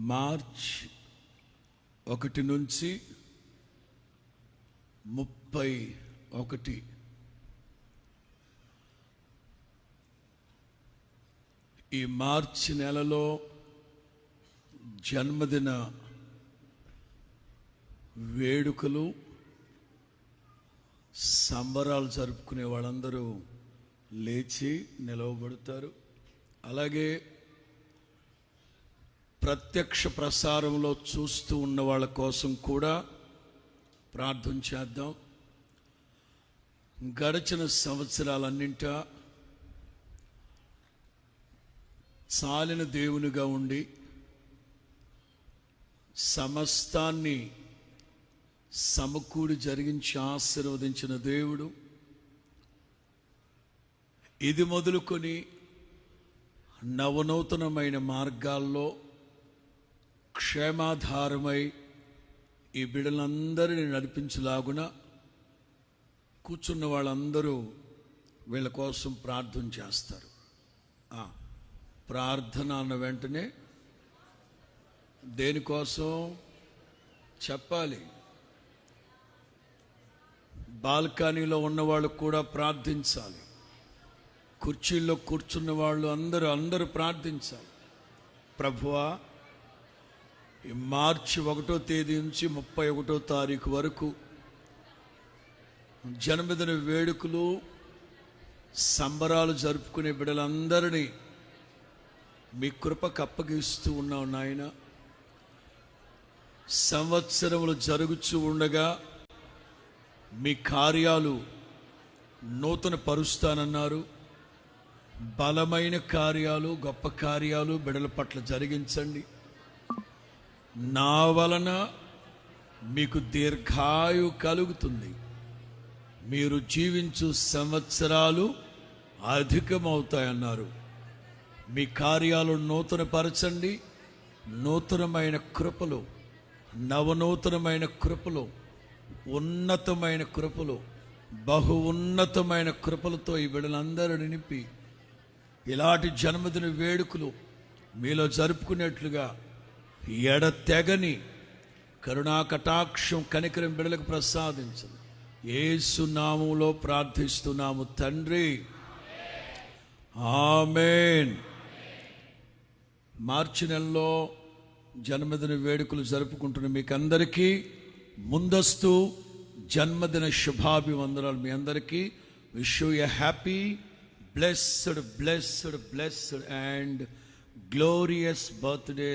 March 1 నుంచి 31 ఈ మార్చి నెలలో జన్మదిన వేడుకలు సంబరాలు జరుపుకునే వాళ్ళందరూ లేచి నిలవబడతారు. అలాగే ప్రత్యక్ష ప్రసారంలో చూస్తూ ఉన్న వాళ్ళ కోసం కూడా ప్రార్థన చేద్దాం. గడిచిన సంవత్సరాలన్నింట చాలిన దేవునిగా ఉండి సమస్తాన్ని సమకూడి జరిగించి ఆశీర్వదించిన దేవుడు ఇది మొదలుకొని నవనూతనమైన మార్గాల్లో క్షేమాధారమై ఈ బిడ్డలందరినీ నడిపించలాగున కూర్చున్న వాళ్ళందరూ వీళ్ళ కోసం ప్రార్థన చేస్తారు. ప్రార్థన అన్న వెంటనే దేనికోసం చెప్పాలి. బాల్కనీలో ఉన్నవాళ్ళు కూడా ప్రార్థించాలి. కుర్చీల్లో కూర్చున్న వాళ్ళు అందరూ ప్రార్థించాలి. ప్రభువా, ఈ మార్చి 1వ తేదీ నుంచి 31వ తారీఖు వరకు జన్మదిన వేడుకలు సంబరాలు జరుపుకునే బిడ్డలందరినీ మీ కృపకు అప్పగిస్తూ ఉన్నావు నాయన. సంవత్సరములు జరుగుతూ ఉండగా మీ కార్యాలు నూతన పరుస్తానన్నారు. బలమైన కార్యాలు, గొప్ప కార్యాలు బిడ్డల పట్ల జరిగించండి. నా వలన మీకు దీర్ఘాయు కలుగుతుంది. మీరు జీవించు సంవత్సరాలు అధికమవుతాయన్నారు. మీ కార్యాలు నూతనపరచండి. నూతనమైన కృపలు, నవనూతనమైన కృపలు, ఉన్నతమైన కృపలు, బహు ఉన్నతమైన కృపలతో ఈ బిడ్డలందరూ నింపి ఇలాంటి జన్మదిన వేడుకలు మీలో జరుపుకునేట్లుగా ఎడతెగని కరుణా కటాక్షం కనికరం బిడ్డలకు ప్రసాదించండి. యేసు నామములో ప్రార్థిస్తున్నాము తండ్రి, ఆమేన్. మార్చి నెలలో జన్మదిన వేడుకలు జరుపుకుంటున్న మీకు అందరికీ ముందస్తు జన్మదిన శుభాభివందనాలు. మీ అందరికీ wish you a happy, blessed and glorious birthday